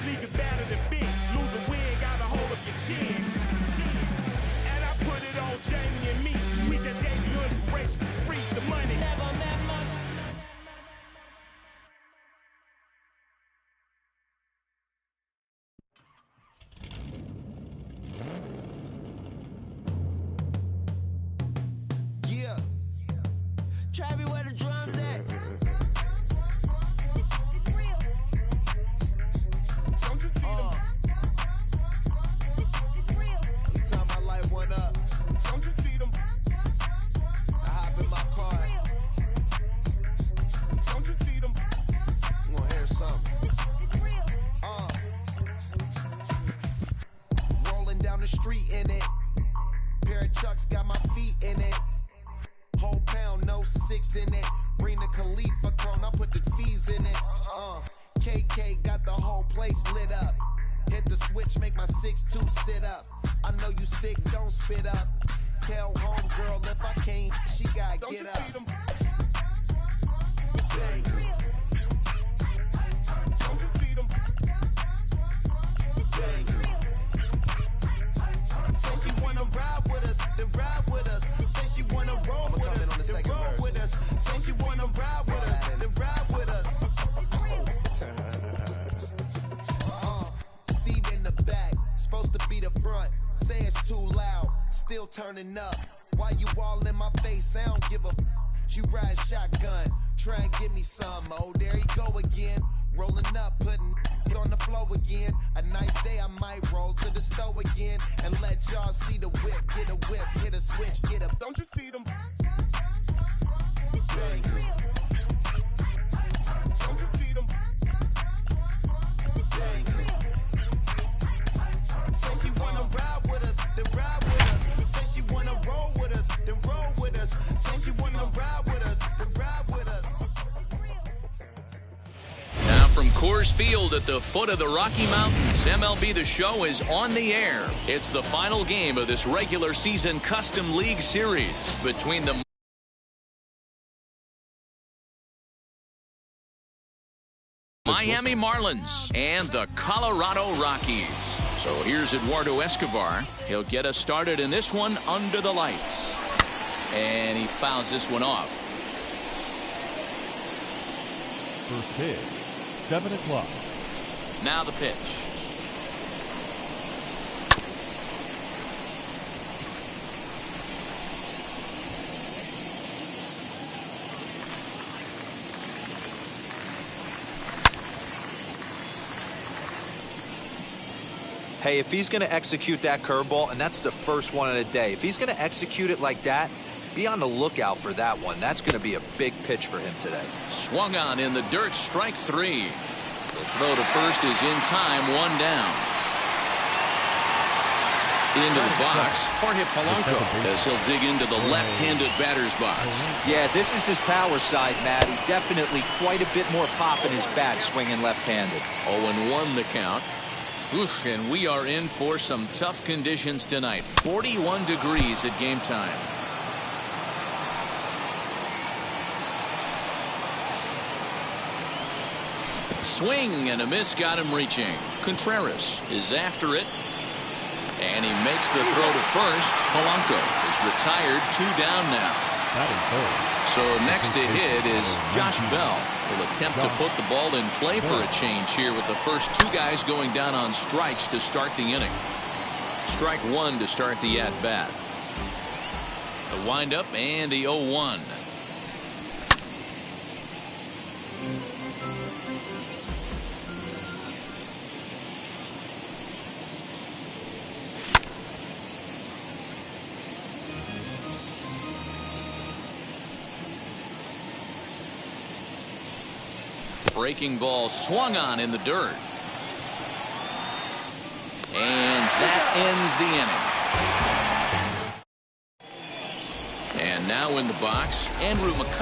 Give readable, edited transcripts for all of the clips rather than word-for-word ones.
leave you battered and bent. Lose a win, got a hold of your chin. And I put it on Jamie and me. We just gave you inspiration for free. The money never meant much. Yeah. Travis, where the drums at? It's real. Don't you see them? It's real. Every time I light one up, Don't you see them? I hop in my car. Don't you see them? I'm gonna hear something. It's real. Rolling down the street in it. Pair of Chucks got my feet in it. Whole pound, no 6 in it. Bring the Khalifa clone, I put the fees in it. KK got the whole place lit up. Hit the switch, make my 6'2" sit up. I know you sick, don't spit up. Tell homegirl if I can't, she gotta Don't get you up. see them? Bang. Don't you see them? Bang. Say she wanna ride with us, then ride with us. Say she wanna roll with us, then roll with us. Say she wanna ride with us, then ride with us. Seat in the back, supposed to be the front. Say it's too loud, still turning up. Why you all in my face? I don't give a. She ride shotgun, try and give me some. Oh, there he go again. Rolling up, putting on the floor again. A nice day, I might roll to the stove again and let y'all see the whip. Get a whip, hit a switch, get a Don't you see them? bang. Don't you see them? Bang. Say she wanna ride with us, then ride with us. Say she wanna roll with us, then roll with us. Say she wanna ride with us, then ride with us. Now from Coors Field at the foot of the Rocky Mountains, MLB The Show is on the air. It's the final game of this regular season Custom League Series between the Miami Marlins and the Colorado Rockies. So here's Eduardo Escobar. He'll get us started in this one under the lights. And he fouls this one off. First pitch, 7 o'clock. Now the pitch. Hey, if he's going to execute that curveball, and that's the first one of the day, if he's going to execute it like that, be on the lookout for that one. That's going to be a big pitch for him today. Swung on in the dirt, strike 3. The throw to first is in time, 1 down. Into the box, Jorge Polanco, as he'll dig into the left-handed batter's box. Yeah, this is his power side, Matty. Definitely quite a bit more pop in his bat swinging left-handed. 0-1 the count. Oof, and we are in for some tough conditions tonight. 41 degrees at game time. Swing and a miss got him reaching. Contreras is after it. And he makes the throw to first. Polanco is retired, 2 down now. So next to hit is Josh Bell. Will attempt to put the ball in play for a change here with the first 2 guys going down on strikes to start the inning. Strike 1 to start the at-bat. The windup and the 0-1. Breaking ball swung on in the dirt. And that ends the inning. And now in the box, Andrew McCutchen.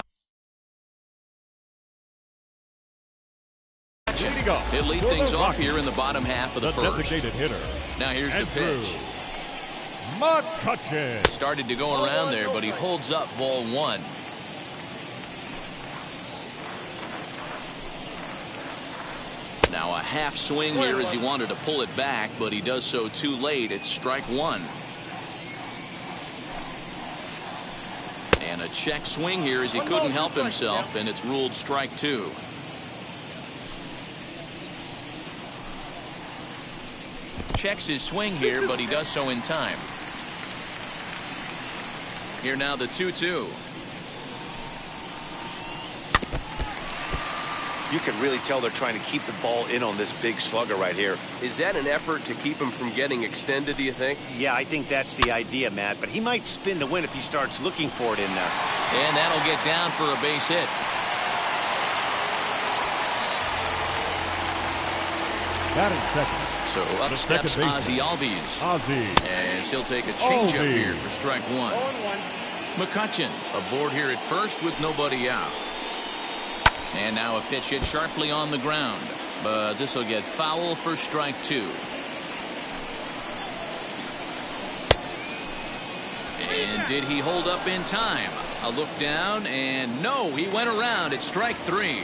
He'll lead things off here in the bottom half of the first. Designated hitter. Now here's the pitch. McCutchen. Started to go around there, but he holds up ball 1. Now a half swing here as he wanted to pull it back, but he does so too late. It's strike one. And a check swing here as he couldn't help himself, and it's ruled strike two. Checks his swing here, but he does so in time. Here now the 2-2. You can really tell they're trying to keep the ball in on this big slugger right here. Is that an effort to keep him from getting extended, do you think? Yeah, I think that's the idea, Matt. But he might spin to win if he starts looking for it in there. And that'll get down for a base hit. Batting second. So up The steps second Ozzie baseman. Albies. Ozzie. As he'll take a changeup Albies. here for strike one. McCutchen aboard here at first with nobody out. And now a pitch hit sharply on the ground. But this will get foul for strike two. And did he hold up in time? A look down, and no, he went around. It's strike three.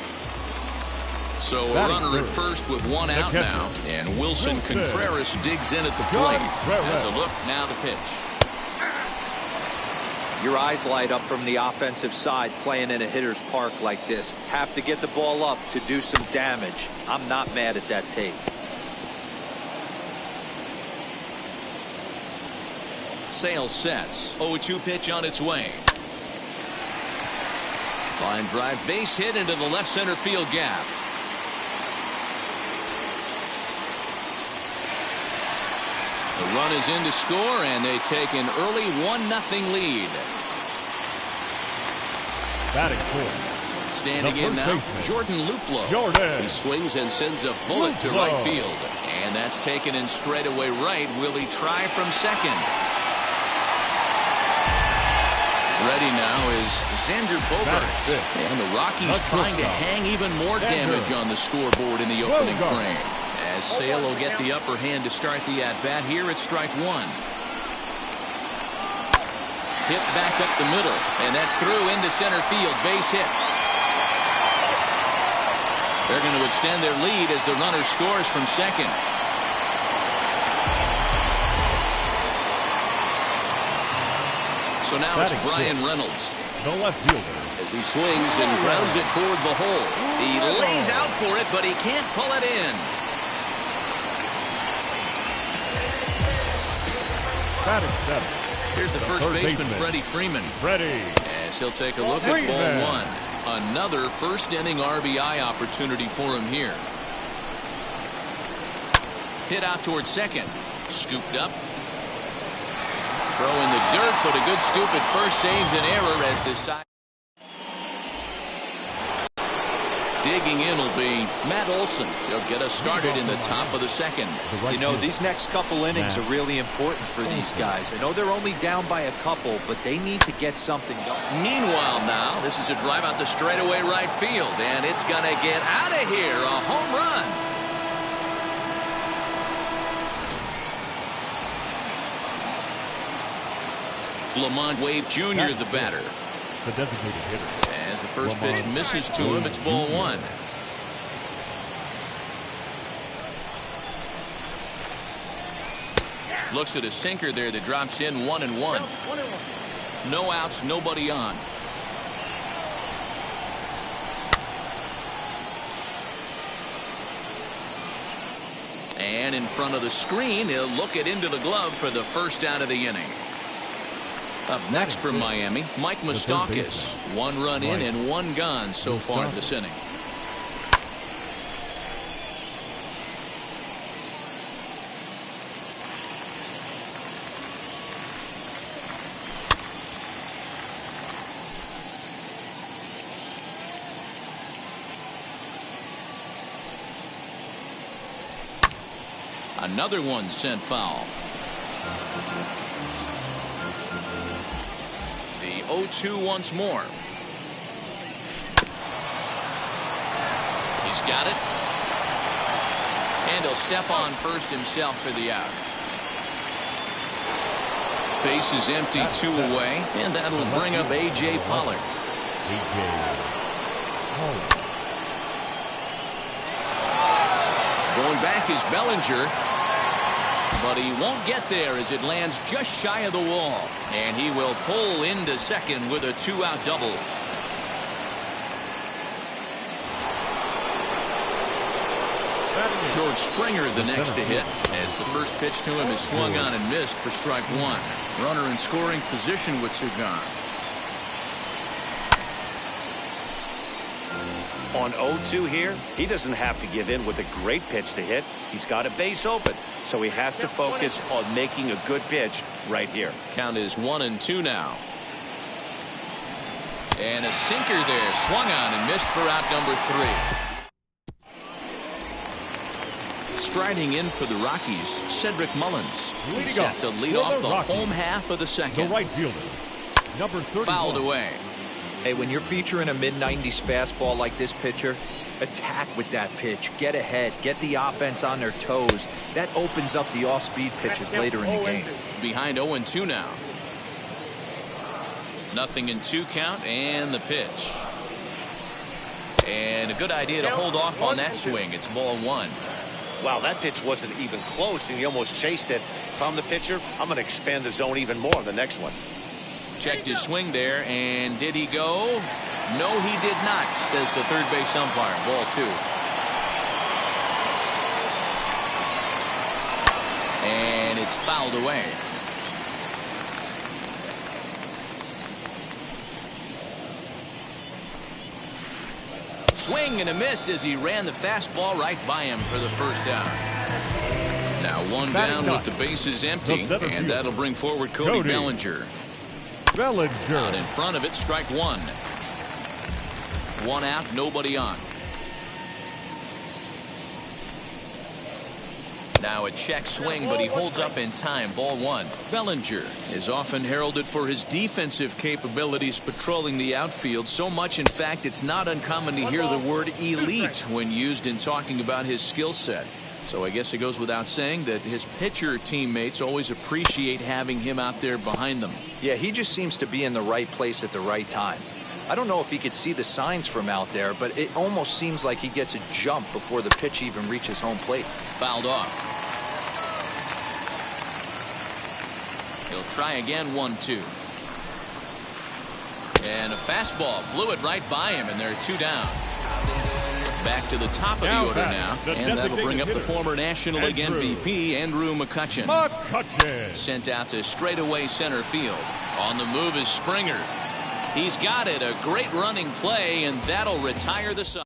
So a runner at first with one out now. And Wilson Contreras digs in at the plate. As a look, now the pitch. Your eyes light up from the offensive side playing in a hitter's park like this. Have to get the ball up to do some damage. I'm not mad at that take. Sales sets. 0-2 pitch on its way. Line drive base hit into the left center field gap. The run is in to score, and they take an early 1-0 lead. Batting fourth. Standing in now, baseman. Jordan Luplow. Jordan. He swings and sends a bullet to Luplow. right field. And that's taken in straightaway right. Will he try from second? Ready now is Xander Bogaerts. And the Rockies trying to hang even more damage on the scoreboard in the opening frame. As Sale will get the upper hand to start the at-bat here at strike one. Hit back up the middle, and that's through into center field. Base hit. They're going to extend their lead as the runner scores from second. So now it's Brian Reynolds. The left fielder. As he swings and grounds it toward the hole. He lays out for it, but he can't pull it in. Batting seven. Here's the first baseman, Freddie Freeman. Freddie. As he'll take a look at ball one. Another first inning RBI opportunity for him here. Hit out towards second. Scooped up. Throw in the dirt, but a good scoop at first saves an error as decided. Digging in will be Matt Olson. He'll get us started in the top of the second. You know, these next couple innings are really important for these guys. I know they're only down by a couple, but they need to get something going. Meanwhile now, this is a drive out to straightaway right field, and it's going to get out of here. A home run. Lamont Wade Jr. the batter. The designated hitter. As the first pitch misses to him, it's ball one. Looks at a sinker there that drops in 1-1. No outs, nobody on. And in front of the screen, he'll look it into the glove for the first out of the inning. Up next from Miami, Mike Moustakas. One run in and one gone so far this inning. Another one sent foul. The 0-2 once more. He's got it. And he'll step on first himself for the out. Base is empty, 2 away, and that will bring up A.J. Pollock. Going back is Bellinger. But he won't get there as it lands just shy of the wall. And he will pull into second with a 2-out double. George Springer the next to hit, as the first pitch to him is swung on and missed for strike one. Runner in scoring position with Sugan. On 0-2 here, he doesn't have to give in with a great pitch to hit. He's got a base open, so he has to focus on making a good pitch right here. Count is 1-2 now. And a sinker there, swung on and missed for out number 3. Striding in for the Rockies, Cedric Mullins. He's set to lead off the home half of the second. The right fielder, number 31. Fouled away. Hey, when you're featuring a mid-90s fastball like this pitcher, attack with that pitch. Get ahead. Get the offense on their toes. That opens up the off-speed pitches later in the game. Behind 0-2 now. 0-2 count and the pitch. And a good idea to hold off on that swing. It's ball one. Wow, that pitch wasn't even close, and he almost chased it. If I'm the pitcher, I'm going to expand the zone even more in the next one. Checked his swing there, and did he go? No, he did not, says the third base umpire. Ball two. And it's fouled away. Swing and a miss as he ran the fastball right by him for the first out. Now one down with the bases empty, and that'll bring forward Cody Bellinger. Out in front of it, strike one. One out, nobody on. Now a check swing, but he holds up in time. Ball one. Bellinger is often heralded for his defensive capabilities patrolling the outfield. So much, in fact, it's not uncommon to hear the word elite when used in talking about his skill set. So I guess it goes without saying that his pitcher teammates always appreciate having him out there behind them. Yeah, he just seems to be in the right place at the right time. I don't know if he could see the signs from out there, but it almost seems like he gets a jump before the pitch even reaches home plate. Fouled off. He'll try again, 1-2. And a fastball blew it right by him, and there are two down. Back to the top of the order now, and that'll bring up the former National League MVP, Andrew McCutchen. Sent out to straightaway center field. On the move is Springer. He's got it, a great running play, and that'll retire the side.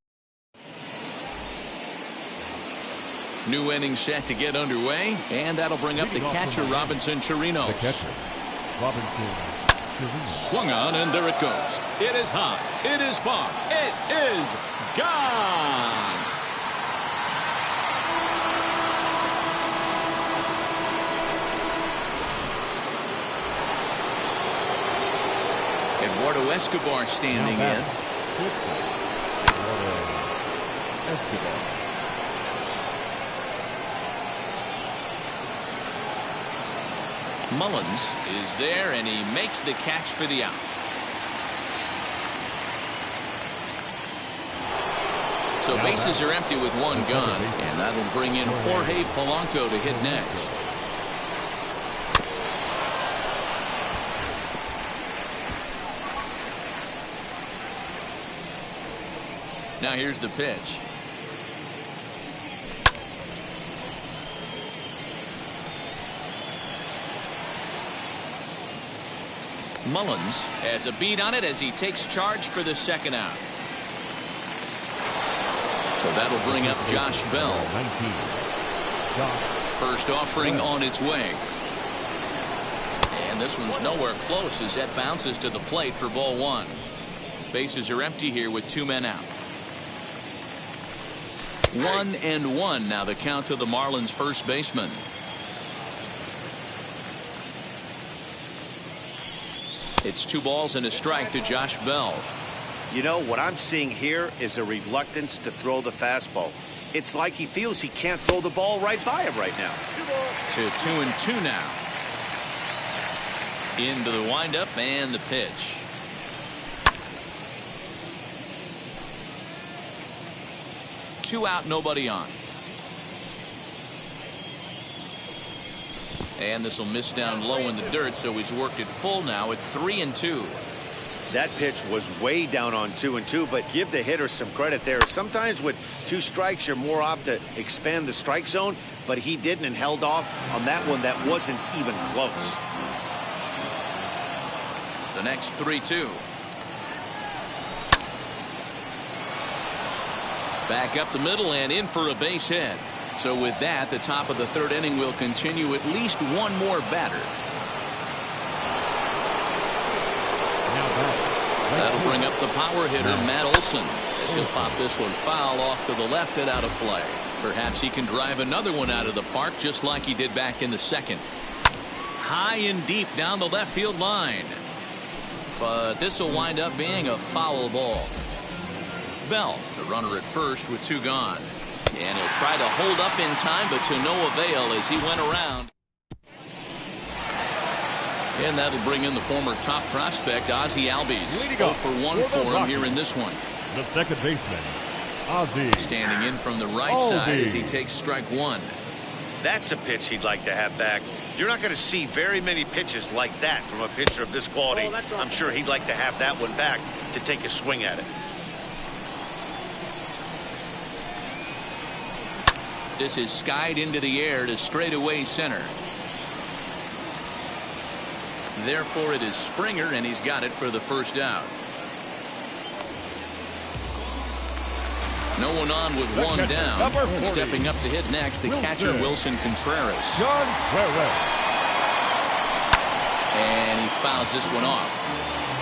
New inning set to get underway, and that'll bring up the catcher, Robinson Chirinos. The catcher, Robinson Chirinos. Swung on, and there it goes. It is high. It is far. It is gone. Eduardo Escobar standing in. Escobar. Mullins is there, and he makes the catch for the out. So bases are empty with one gone, and that'll bring in Jorge Polanco to hit next. Now here's the pitch. Mullins has a beat on it as he takes charge for the second out. So that'll bring up Josh Bell. First offering on its way. And this one's nowhere close as that bounces to the plate for ball one. Bases are empty here with two men out. 1-1 now the count to the Marlins first baseman. It's 2 balls and a strike to Josh Bell. You know, what I'm seeing here is a reluctance to throw the fastball. It's like he feels he can't throw the ball right by him right now. To 2-2 now. Into the windup and the pitch. Two out, nobody on. And this will miss down low in the dirt, so he's worked it full now at 3-2. That pitch was way down on 2-2, but give the hitter some credit there. Sometimes with 2 strikes, you're more apt to expand the strike zone, but he didn't and held off on that one that wasn't even close. The next 3-2. Back up the middle and in for a base hit. So with that, the top of the 3rd inning will continue at least one more batter. That'll bring up the power hitter, Matt Olson, as he'll pop this one foul off to the left and out of play. Perhaps he can drive another one out of the park just like he did back in the 2nd. High and deep down the left field line. But this will wind up being a foul ball. Bell, the runner at first with 2 gone. And he'll try to hold up in time, but to no avail as he went around. And that'll bring in the former top prospect, Ozzie Albies. 0 for 1 for him here in this one. The second baseman, Ozzie. Standing in from the right side as he takes strike 1. That's a pitch he'd like to have back. You're not going to see very many pitches like that from a pitcher of this quality. I'm sure he'd like to have that one back to take a swing at it. This is skied into the air to straightaway center. Therefore, it is Springer, and he's got it for the first out. No one on with 1 down. And stepping up to hit next, the catcher, Wilson Contreras. And he fouls this one off.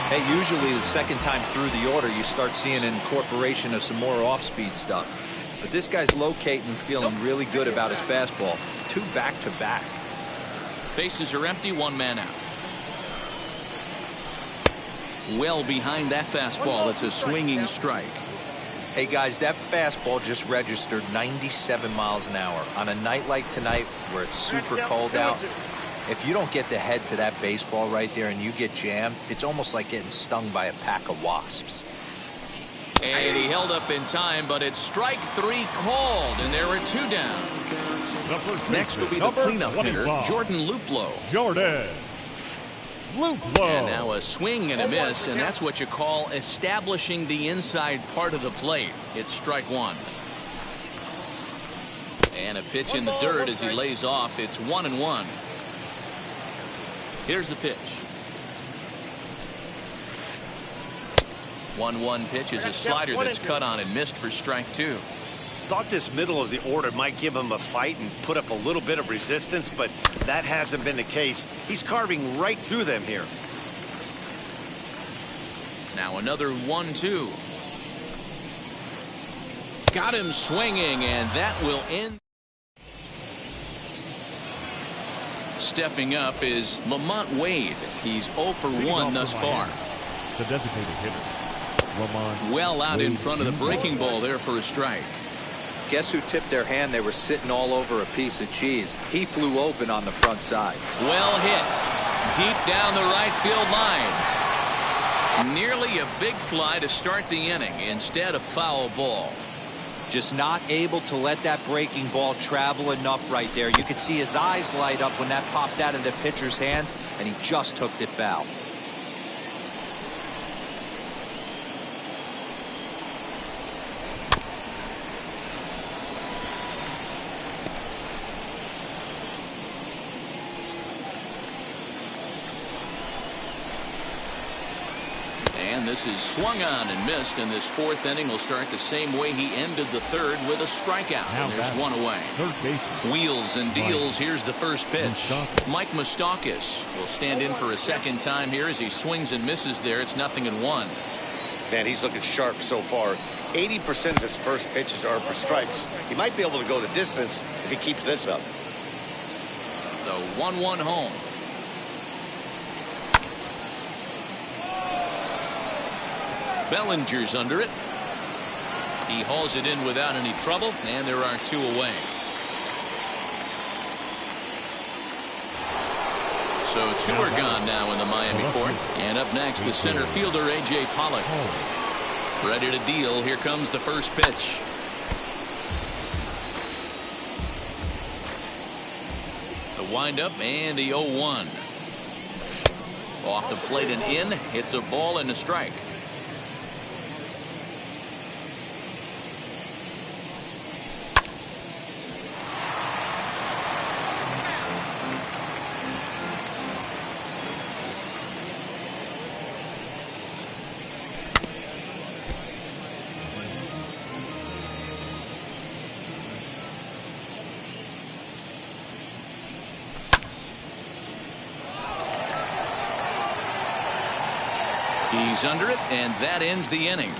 Hey, usually the second time through the order, you start seeing an incorporation of some more off-speed stuff. But this guy's locating and feeling really good about his fastball. 2 back-to-back. Bases are empty, 1 man out. Well behind that fastball. It's a swinging strike. Hey, guys, that fastball just registered 97 miles an hour. On a night like tonight where it's super cold out, if you don't get to head to that baseball right there and you get jammed, it's almost like getting stung by a pack of wasps. And he held up in time, but it's strike 3 called, and there are 2 down. Next will be the cleanup hitter, Jordan Luplow. And now a swing and a miss, and that's what you call establishing the inside part of the plate. It's strike 1. And a pitch in the dirt as he lays off. It's 1-1. Here's the pitch. 1-1 pitch is a slider that's cut on and missed for strike 2. Thought this middle of the order might give him a fight and put up a little bit of resistance, but that hasn't been the case. He's carving right through them here. Now another 1-2. Got him swinging, and that will end. Stepping up is Lamont Wade. He's 0 for 1 thus far. The designated hitter, Lamont well out Wade. in front of the breaking ball there for a strike. Guess who tipped their hand? They were sitting all over a piece of cheese. He flew open on the front side. Well hit. Deep down the right field line. Nearly a big fly to start the inning. Instead, a foul ball. Just not able to let that breaking ball travel enough right there. You could see his eyes light up when that popped out of the pitcher's hands, and he just hooked it foul. And this is swung on and missed, and this 4th inning will start the same way he ended the 3rd with a strikeout. And there's 1 away. Wheels and deals. Here's the first pitch. Mike Moustakas will stand in for a second time here as he swings and misses there. It's 0-1. Man, he's looking sharp so far. 80% of his first pitches are for strikes. He might be able to go the distance if he keeps this up. The 1-1 home. Bellinger's under it. He hauls it in without any trouble, and there are 2 away. So 2 are gone now in the Miami 4th. And up next, the center fielder, A.J. Pollock. Ready to deal. Here comes the first pitch. The windup and the 0-1. Off the plate and in. It's a ball and a strike. He's under it, and that ends the inning.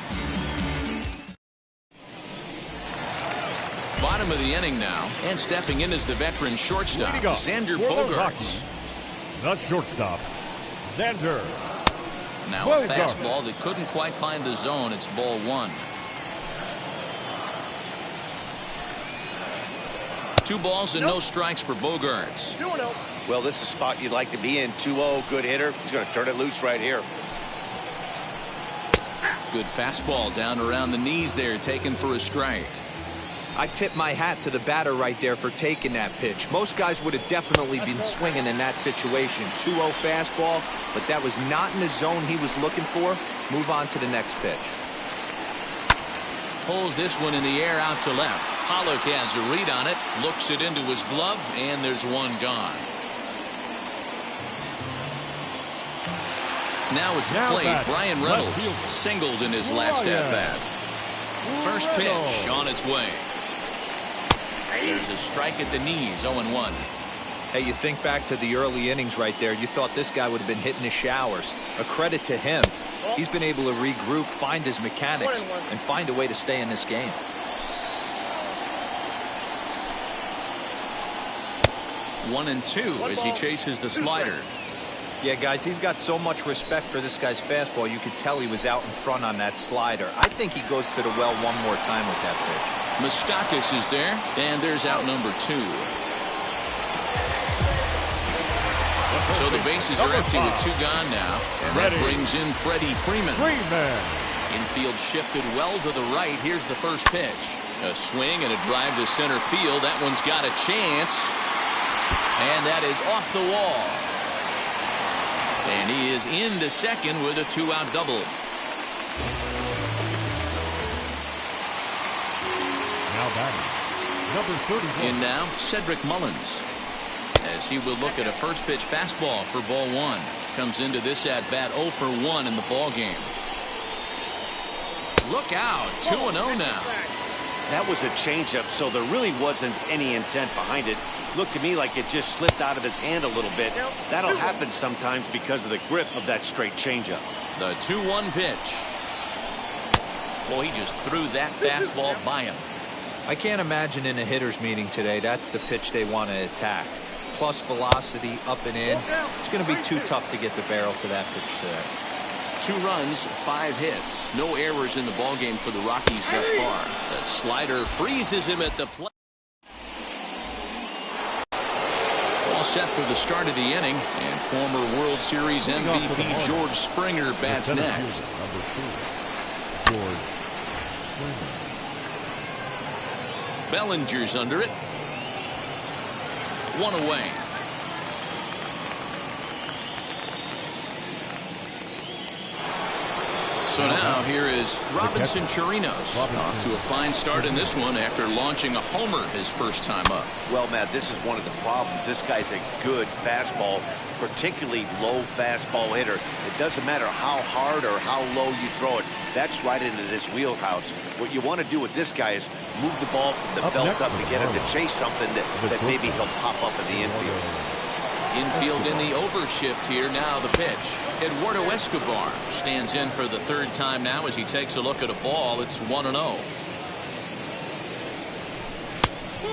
Bottom of the inning now, and stepping in is the veteran shortstop, Xander Bogaerts. The shortstop, Xander. Now a fastball that couldn't quite find the zone. It's ball 1. 2 balls and no strikes for Bogaerts. Well, this is a spot you'd like to be in. 2-0, good hitter. He's going to turn it loose right here. Good fastball down around the knees there, taken for a strike. I tip my hat to the batter right there for taking that pitch. Most guys would have definitely been swinging in that situation. 2-0 fastball, but that was not in the zone he was looking for. Move on to the next pitch. Pulls this one in the air out to left. Pollock has a read on it, looks it into his glove, and there's one gone. Now at the plate, Brian Reynolds singled in his last at-bat. First pitch on its way. There's a strike at the knees, 0-1. Hey, you think back to the early innings right there. You thought this guy would have been hitting the showers. A credit to him. He's been able to regroup, find his mechanics, and find a way to stay in this game. One and two as he chases the slider. Yeah, guys, he's got so much respect for this guy's fastball. You could tell he was out in front on that slider. I think he goes to the well one more time with that pitch. Moustakas is there, and there's out number 2. So the bases are empty with 2 gone now. And that brings in Freddie Freeman. Infield shifted well to the right. Here's the first pitch. A swing and a drive to center field. That one's got a chance. And that is off the wall. And he is in the second with a 2-out double. Now batting, number 31. In now, Cedric Mullins. As he will look at a first pitch fastball for ball 1. Comes into this at bat 0 for 1 in the ball game. Look out, 2-0 now. That was a changeup, so there really wasn't any intent behind it. Looked to me like it just slipped out of his hand a little bit. That'll happen sometimes because of the grip of that straight changeup. The 2-1 pitch. Boy, he just threw that fastball by him. I can't imagine in a hitter's meeting today that's the pitch they want to attack. Plus velocity up and in. It's going to be too tough to get the barrel to that pitch today. 2 runs, 5 hits. No errors in the ballgame for the Rockies thus far. The slider freezes him at the plate. All set for the start of the inning, and former World Series MVP George Springer bats next. Number 2, George Springer. Bellinger's under it. 1 away. So now here is Robinson Chirinos off to a fine start in this one after launching a homer his first time up. Well, Matt, this is one of the problems. This guy's a good fastball, particularly low fastball hitter. It doesn't matter how hard or how low you throw it. That's right into this wheelhouse. What you want to do with this guy is move the ball from the belt up to get him to chase something that maybe he'll pop up in the infield. Infield in the overshift here. Now the pitch. Eduardo Escobar stands in for the 3rd time now as he takes a look at a ball. It's 1-0.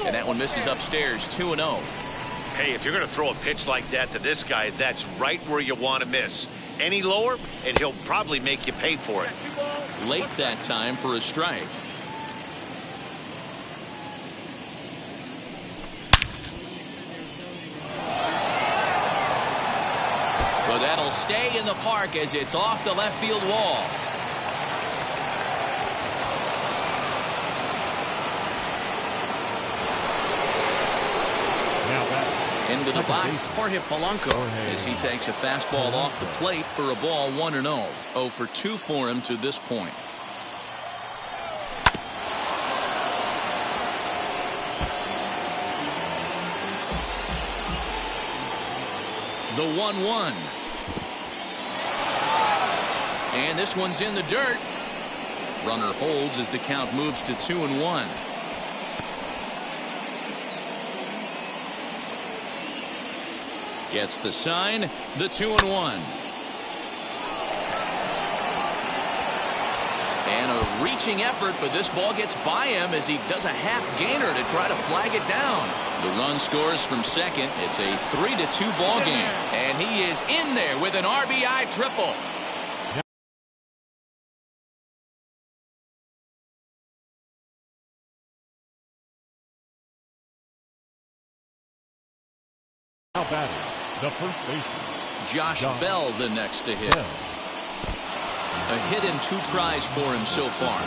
And that one misses upstairs. 2-0. Hey, if you're going to throw a pitch like that to this guy, that's right where you want to miss. Any lower, and he'll probably make you pay for it. Late that time for a strike. But that'll stay in the park as it's off the left field wall. Now back, Into the box, Jorge Polanco, as he takes a fastball off the plate for a ball 1-0. 0 for 2 for him to this point. The 1-1. And this one's in the dirt. Runner holds as the count moves to 2-1. Gets the sign, the 2-1. And a reaching effort, but this ball gets by him as he does a half gainer to try to flag it down. The run scores from second. It's a 3-2 ball game. And he is in there with an RBI triple. Now batting, the first baseman, Josh Bell the next to hit. A hit in 2 tries for him so far.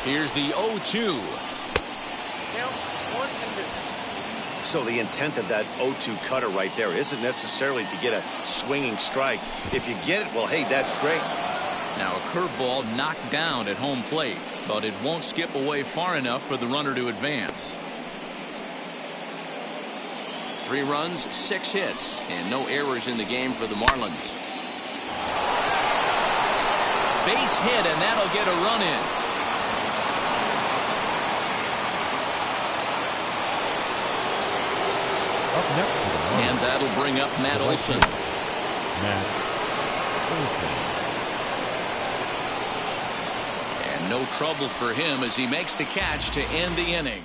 Here's the 0-2. So the intent of that 0-2 cutter right there isn't necessarily to get a swinging strike. If you get it, well, hey, that's great. Now a curveball knocked down at home plate, but it won't skip away far enough for the runner to advance. 3 runs, 6 hits, and no errors in the game for the Marlins. Base hit, and that'll get a run in. Up next to the line. And that'll bring up Matt Olson. Matt Olson. And no trouble for him as he makes the catch to end the inning.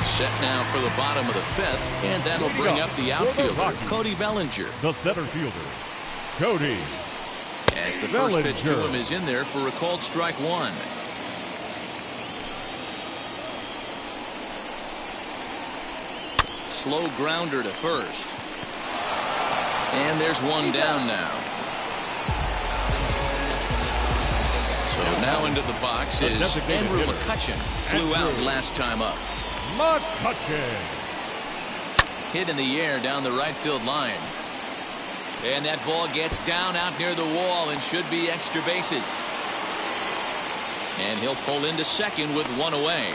Set now for the bottom of the 5th, and that'll bring up the outfielder, Cody Bellinger. The center fielder, Cody. As the first pitch to him is in there for a called strike 1. Slow grounder to first. And there's one down now. So now into the box is Andrew McCutchen. Flew out last time up. McCutchen. Hit in the air down the right field line. And that ball gets down out near the wall and should be extra bases. And he'll pull into second with 1 away.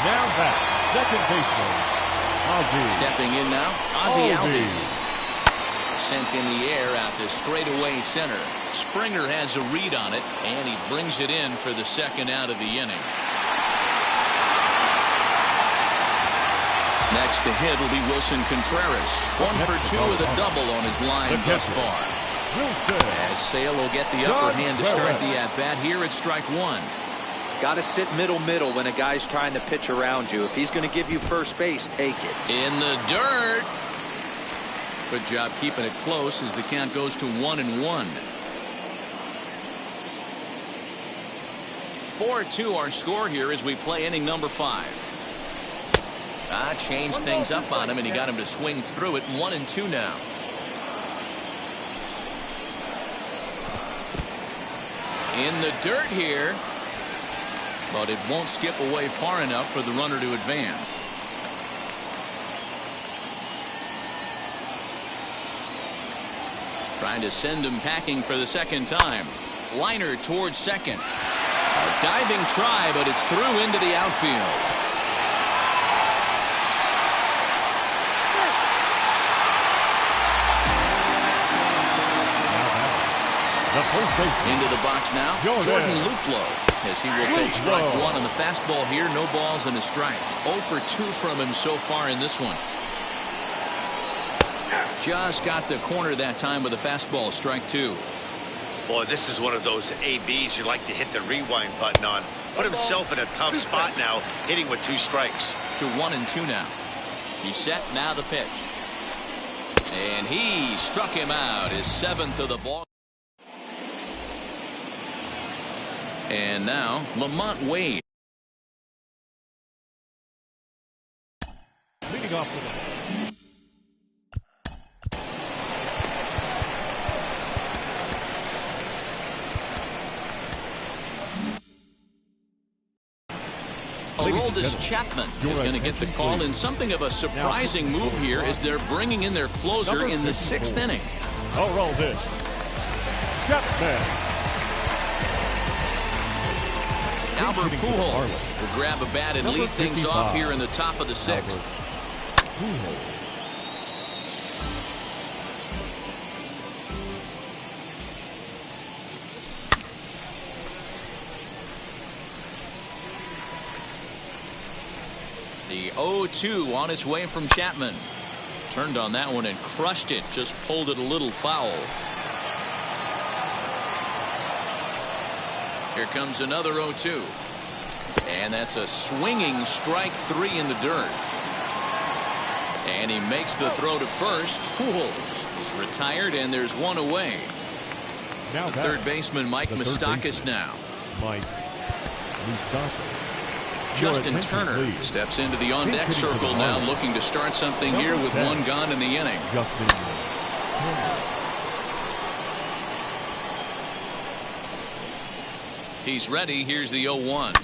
Now back, second baseman, Ozzie. Stepping in now, Ozzie Albies. Sent in the air out to straightaway center. Springer has a read on it, and he brings it in for the second out of the inning. Next to hit will be Wilson Contreras. 1 for 2 with a double on his line thus far. As Sale will get the upper hand to start the at-bat here at strike 1. Got to sit middle when a guy's trying to pitch around you. If he's going to give you first base, take it. In the dirt. Good job keeping it close as the count goes to 1-1. 4-2 our score here as we play inning number 5. Changed things up on him, and he got him to swing through it. 1-2 now. In the dirt here, but it won't skip away far enough for the runner to advance. Trying to send him packing for the second time. Liner towards second. A diving try, but it's through into the outfield. Into the box now, Jordan Luplow, as he will take strike 1 on the fastball here. No balls and a strike. 0 for 2 from him so far in this one. Just got the corner that time with a fastball, strike 2. Boy, this is one of those ABs you like to hit the rewind button on. Put himself in a tough spot now, hitting with 2 strikes. To 1-2 now. He's set, now the pitch. And he struck him out, his 7th of the ball. And now Lamont Wade. Leading off the line. Aroldis Chapman is going to get the call in something of a surprising move here as they're bringing in their closer in the 6th inning. Aroldis Chapman. Albert Pujols will grab a bat and lead things off here in the top of the 6th. The 0-2 on its way from Chapman. Turned on that one and crushed it. Just pulled it a little foul. Here comes another 0-2. And that's a swinging strike 3 in the dirt. And he makes the throw to first. Pujols is retired and there's one away. Now the third baseman Mike Moustakas now. Mike Moustakas. Justin Turner steps into the on-deck circle now, looking to start something here with 1 gone in the inning. Justin Turner. He's ready. Here's the 0-1.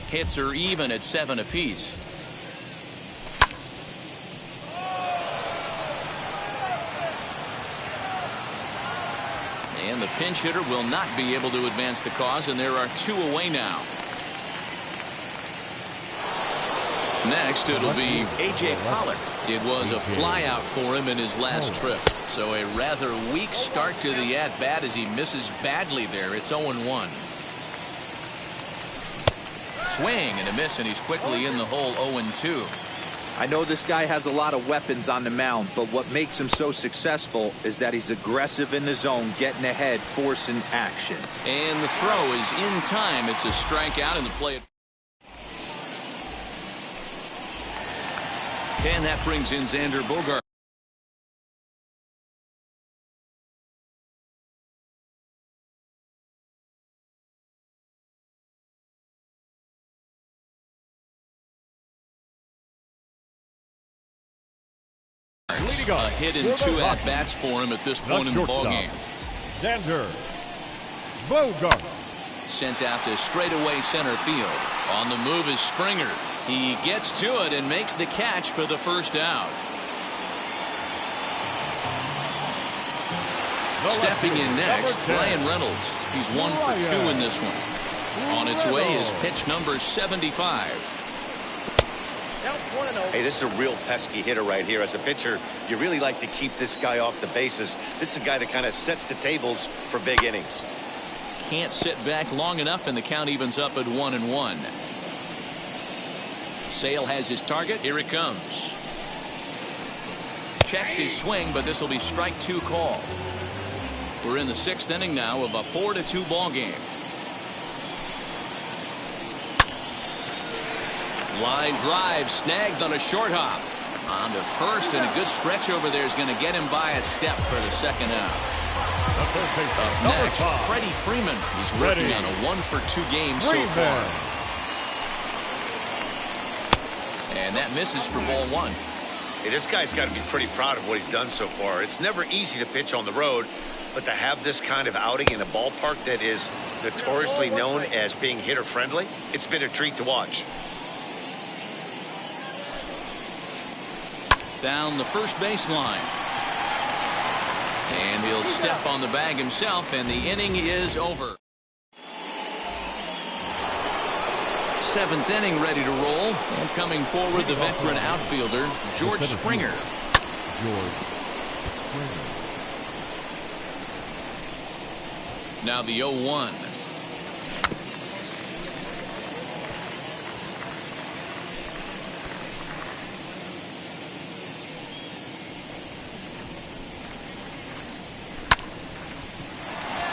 Hits are even at 7 apiece. And the pinch hitter will not be able to advance the cause, and there are 2 away now. Next, it'll be A.J. Pollock. It was a flyout for him in his last trip. So a rather weak start to the at-bat as he misses badly there. It's 0-1. Swing and a miss, and he's quickly in the hole. 0-2. I know this guy has a lot of weapons on the mound, but what makes him so successful is that he's aggressive in the zone, getting ahead, forcing action. And the throw is in time. It's a strikeout, and the play. And that brings in Xander Bogaerts. A hit and 2 at-bats for him at this point in the ballgame. Xander Bogaerts. Sent out to straightaway center field. On the move is Springer. He gets to it and makes the catch for the first out. Stepping in next, Bryan Reynolds. He's 1 for 2 in this one. On its way is pitch number 75. Hey, this is a real pesky hitter right here. As a pitcher, you really like to keep this guy off the bases. This is a guy that kind of sets the tables for big innings. Can't sit back long enough, and the count evens up at 1-1. Sale has his target. Here it comes. Checks his swing, but this will be strike 2 call. We're in the 6th inning now of a 4-2 ball game. Line drive snagged on a short hop. On to first, and a good stretch over there is going to get him by a step for the second out. Up next, Freddie Freeman. He's working on a 1 for 2 game so far. And that misses for ball 1. Hey, this guy's got to be pretty proud of what he's done so far. It's never easy to pitch on the road, but to have this kind of outing in a ballpark that is notoriously known as being hitter-friendly, it's been a treat to watch. Down the first baseline. And he'll step on the bag himself, and the inning is over. 7th inning ready to roll. And coming forward, the veteran outfielder, George Springer. Now the 0-1.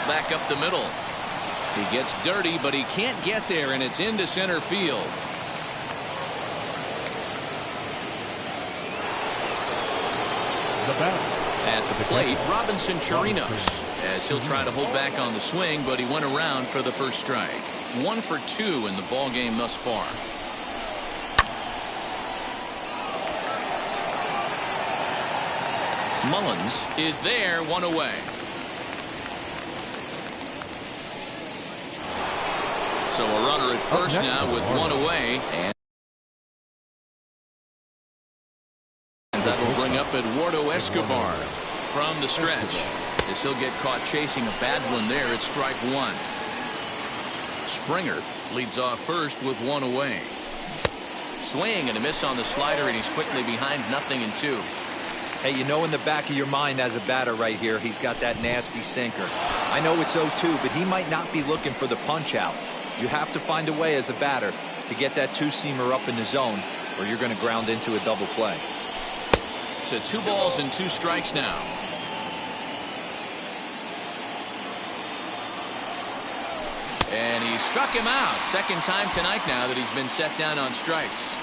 Back up the middle. He gets dirty, but he can't get there, and it's into center field. The bat. At the plate, Robinson Chirinos, as he'll try to hold back on the swing, but he went around for the first strike. 1 for 2 in the ball game thus far. Mullins is there, 1 away. So a runner at first now with 1 away, and that'll bring up Eduardo Escobar from the stretch, as he'll get caught chasing a bad one there at strike 1. Springer leads off first with 1 away. Swing and a miss on the slider, and he's quickly behind 0-2. Hey, you know in the back of your mind as a batter right here, he's got that nasty sinker. I know it's 0-2, but he might not be looking for the punch out. You have to find a way as a batter to get that two-seamer up in the zone, or you're going to ground into a double play. To 2 balls and 2 strikes now. And he struck him out. Second time tonight now that he's been set down on strikes.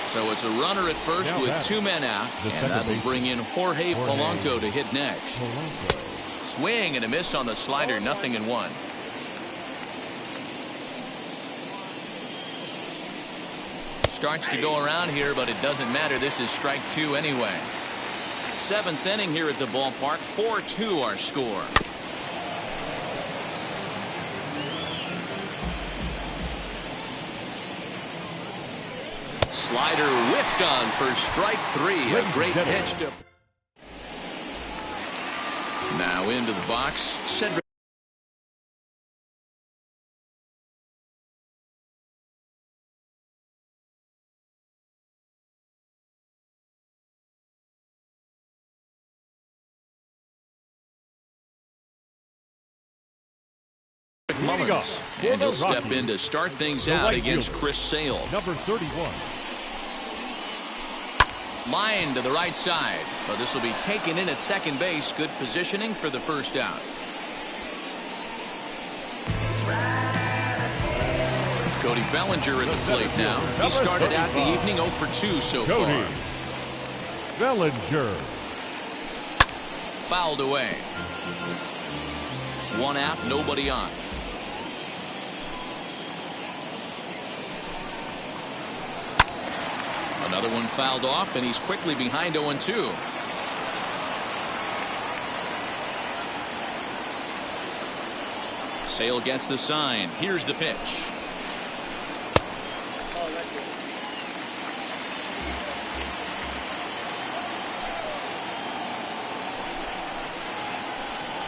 So it's a runner at first with 2 men out, and that'll bring in Jorge Polanco to hit next. Swing and a miss on the slider, 0-1. Starts to go around here, but it doesn't matter. This is strike 2 anyway. 7th inning here at the ballpark. 4-2 our score. Slider whiffed on for strike 3. A great pitch to. Now into the box, Cedric. Mullins, and he'll step in to start things out against Chris Sale. Number 31. Line to the right side, but this will be taken in at second base. Good positioning for the first out. Cody Bellinger at the plate now. He started out the evening 0 for 2 so far. Bellinger. Fouled away. 1 out, nobody on. Another one fouled off, and he's quickly behind 0-2. Sale gets the sign. Here's the pitch.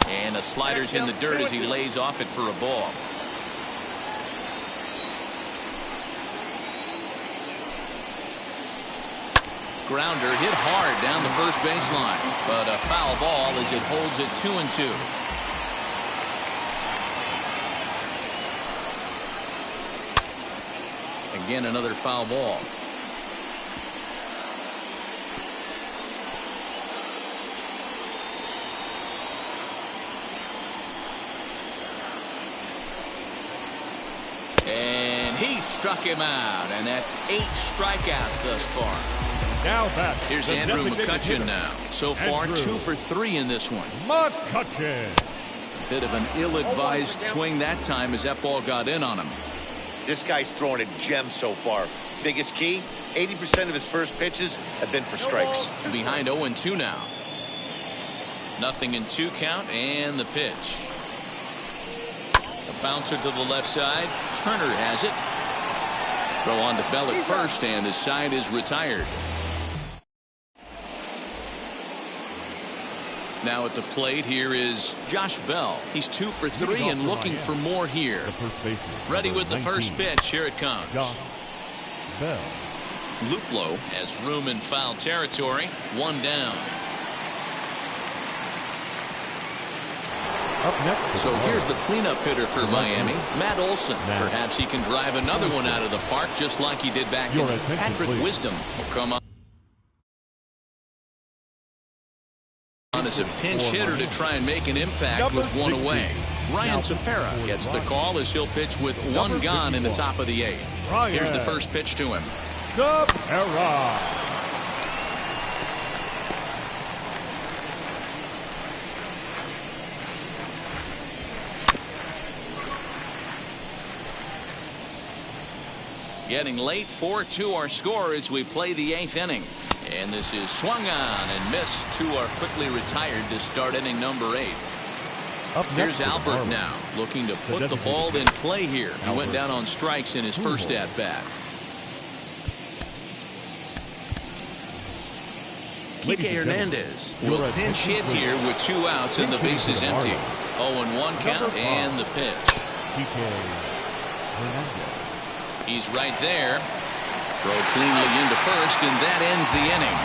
And the slider's in the dirt as he lays off it for a ball. Grounder hit hard down the first baseline, but a foul ball as it holds it 2-2. Again, another foul ball. And he struck him out, and that's 8 strikeouts thus far. Now back. Here's Andrew McCutchen now. So far, 2 for 3 in this one. McCutchen. Bit of an ill-advised swing that time as that ball got in on him. This guy's throwing a gem so far. Biggest key, 80% of his first pitches have been for strikes. Behind 0-2 now. 0-2 count, and the pitch. A bouncer to the left side. Turner has it. Throw on to Bell at first, and the side is retired. Now at the plate, here is Josh Bell. He's 2 for 3 and looking for more here. Ready with the first pitch. Here it comes. Josh Bell. Luplow has room in foul territory. 1 down. Up next. So here's the cleanup hitter for Miami, Matt Olson. Perhaps he can drive another one out of the park just like he did back in. Patrick Wisdom will come on as a pinch hitter to try and make an impact with 1 away. Ryan Tepera gets the call as he'll pitch with 1 gone in the top of the 8th. Here's the first pitch to him. Getting late, 4-2 our score as we play the 8th inning. And this is swung on and missed. Two are quickly retired to start inning number 8. Here's Albert now, looking to put the ball in play here. He went down on strikes in his first at-bat. Kike Hernandez will pinch hit here with 2 outs and the base is empty. 0-1 count and the pitch. He's right there. Throw cleanly into first, and that ends the inning.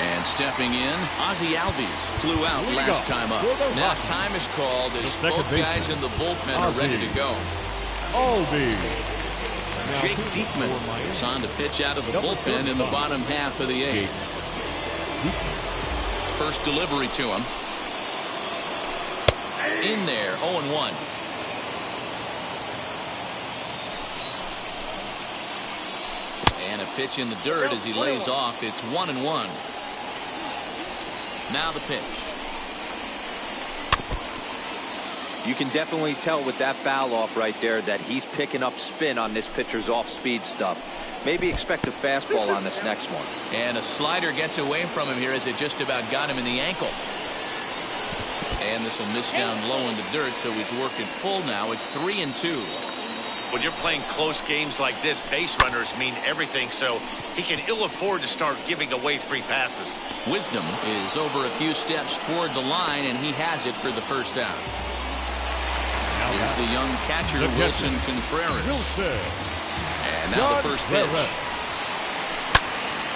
And stepping in, Ozzie Albies flew out last time up. Now time is called as both guys in the bullpen are ready to go. Jake Diekman is on to pitch out of the bullpen in the bottom half of the 8th. First delivery to him. In there, 0-1. And a pitch in the dirt as he lays off. It's 1-1. Now the pitch. You can definitely tell with that foul off right there that he's picking up spin on this pitcher's off-speed stuff. Maybe expect a fastball on this next one. And a slider gets away from him here as it just about got him in the ankle. And this will miss down low in the dirt, so he's working full now at 3-2. When you're playing close games like this, base runners mean everything, so he can ill afford to start giving away free passes. Wisdom is over a few steps toward the line, and he has it for the first out. Here's the young catcher, Wilson Contreras. And now the first pitch.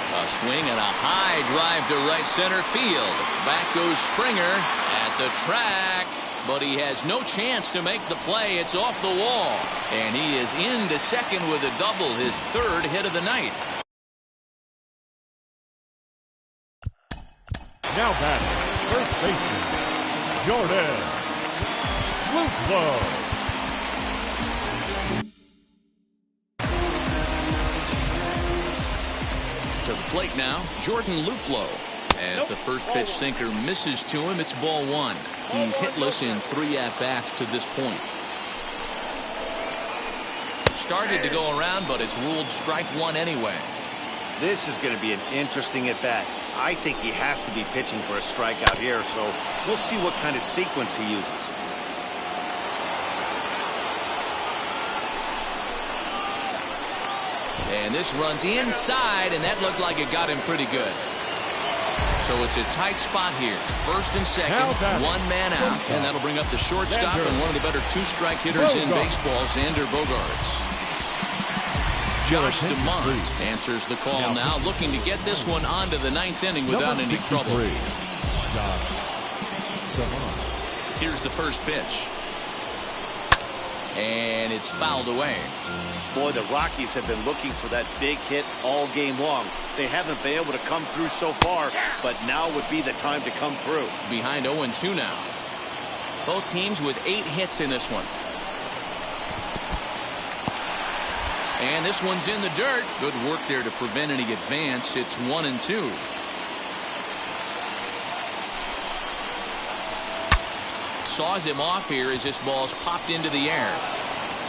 A swing and a high drive to right center field. Back goes Springer at the track, but he has no chance to make the play. It's off the wall, and he is into second with a double, his 3rd hit of the night. Now batting, first baseman, Jordan Luplow. To the plate now, Jordan Luplow. As the first pitch sinker misses to him, it's ball 1. He's hitless in 3 at-bats to this point. Started to go around, but it's ruled strike 1 anyway. This is going to be an interesting at-bat. I think he has to be pitching for a strikeout here, so we'll see what kind of sequence he uses. And this runs inside, and that looked like it got him pretty good. So it's a tight spot here. First and second, 1 man out, and that'll bring up the shortstop and one of the better 2-strike hitters in baseball, Xander Bogaerts. Josh DeMont answers the call now, looking to get this one onto the 9th inning without any trouble. Here's the first pitch. And it's fouled away. Boy, the Rockies have been looking for that big hit all game long. They haven't been able to come through so far, but now would be the time to come through. Behind 0-2 now. Both teams with 8 hits in this one. And this one's in the dirt. Good work there to prevent any advance. It's 1-2. Saws him off here as this ball's popped into the air.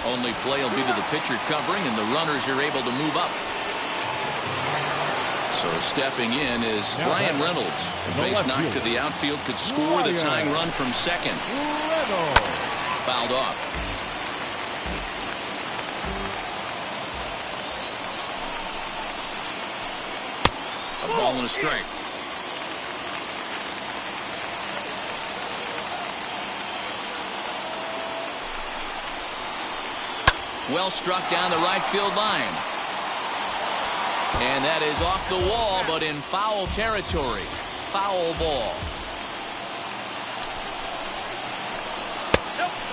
Only play will be to the pitcher covering, and the runners are able to move up. So stepping in is Brian Reynolds. A base knock to the outfield could score the tying run from second. Fouled off. A ball and a strike. Well struck down the right field line. And that is off the wall, but in foul territory. Foul ball.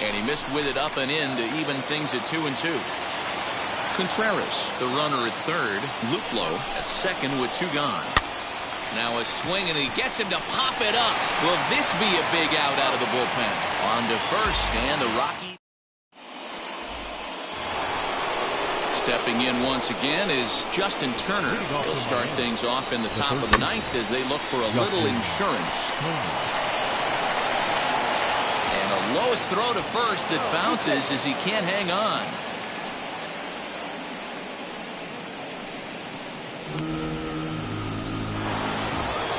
And he missed with it up and in to even things at 2-2. Contreras, the runner at third. Luplow at second with 2 gone. Now a swing, and he gets him to pop it up. Will this be a big out of the bullpen? On to first, and the Rockies. Stepping in once again is Justin Turner. He'll start things off in the top of the 9th as they look for a little insurance. And a Low throw to first that bounces as he can't hang on.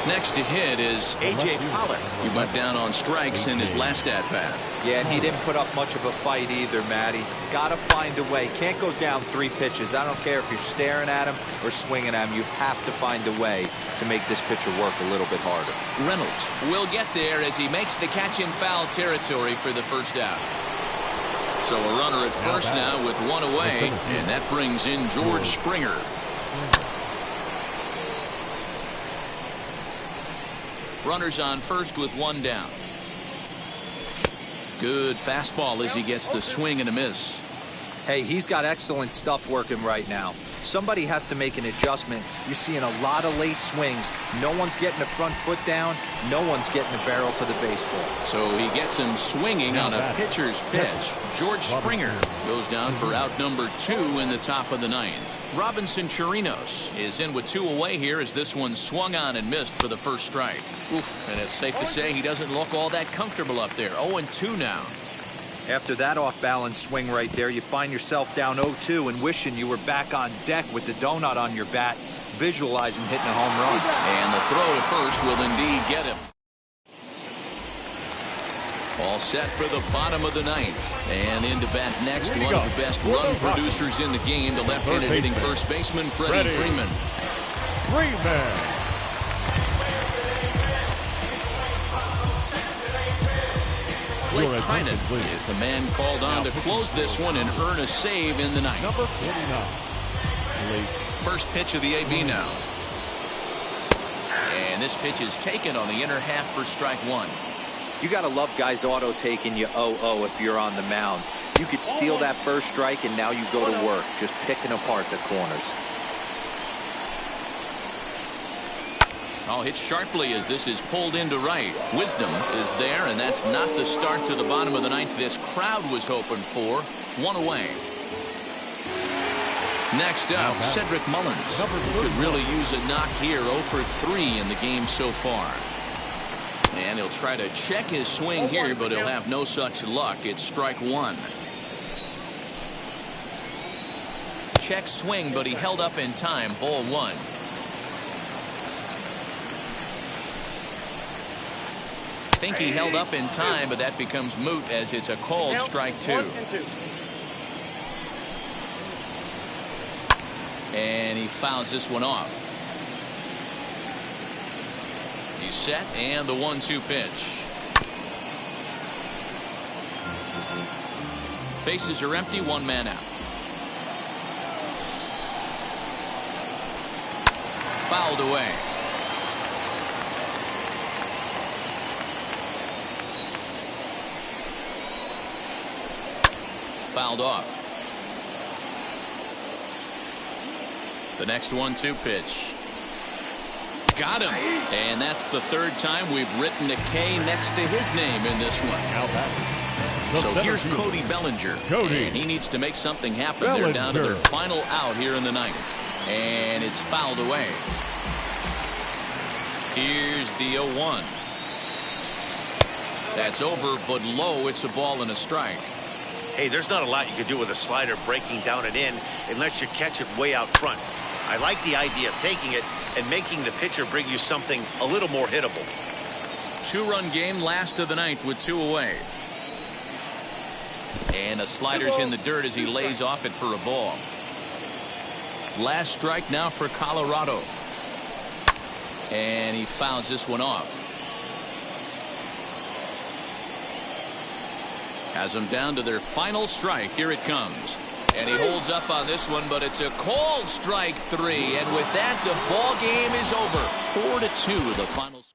Next to hit is A.J. Pollock. He went down on strikes in his last at-bat. Yeah, and he didn't put up much of a fight either, Matty. Got to find a way. Can't go down 3 pitches. I don't care if you're staring at him or swinging at him. You have to find a way to make this pitcher work a little bit harder. Reynolds will get there as he makes the catch in foul territory for the first out. So a runner at first now with 1 away, and that brings in George Springer. Runners on first with 1 down. Good fastball as he gets the swing and a miss. Hey, he's got excellent stuff working right now. Somebody has to make an adjustment. You're seeing a lot of late swings. No one's getting the front foot down. No one's getting the barrel to the baseball. So he gets him swinging on a pitcher's pitch. George Springer goes down for out number 2 in the top of the 9th. Robinson Chirinos is in with 2 away here as this one swung on and missed for the first strike. Oof, and it's safe to say he doesn't look all that comfortable up there. 0-2 now. After that off-balance swing right there, you find yourself down 0-2 and wishing you were back on deck with the donut on your bat, visualizing hitting a home run. And the throw to first will indeed get him. All set for the bottom of the 9th. And into bat next, one of the best run producers in the game, the left-handed hitting first baseman, Freddie Freeman. Blake Trinan is the man called on to close this one and earn a save in the 9th. Number 49. First pitch of the AB now. And this pitch is taken on the inner half for strike 1. You got to love guys auto taking you 0-0 if you're on the mound. You could steal that first strike and now you go to work just picking apart the corners. Oh, hit sharply as this is pulled into right. Wisdom is there, and that's not the start to the bottom of the 9th this crowd was hoping for. 1 away. Next up, Cedric Mullins. Could really use a knock here. 0 for 3 in the game so far. And he'll try to check his swing here, but he'll have no such luck. It's strike 1. Check swing, but he held up in time. Ball 1. Think he held up in time, but that becomes moot as it's a called strike 2. And he fouls this one off. He's set, and the 1-2 pitch. Bases are empty, 1 man out. Fouled away. Fouled off. The next 1-2 pitch. Got him. And that's the 3rd time we've written a K next to his name in this one. So here's Cody Bellinger. And he needs to make something happen. They're down to their final out here in the 9th. And it's fouled away. Here's the 0-1. That's over, but low. It's a ball and a strike. Hey, there's not a lot you can do with a slider breaking down and in unless you catch it way out front. I like the idea of taking it and making the pitcher bring you something a little more hittable. 2-run game, last of the 9th with 2 away. And a slider's in the dirt as he lays off it for a ball. Last strike now for Colorado. And he fouls this one off. Has them down to their final strike. Here it comes. And he holds up on this one, but it's a called strike 3. And with that, the ball game is over. 4-2 the final score.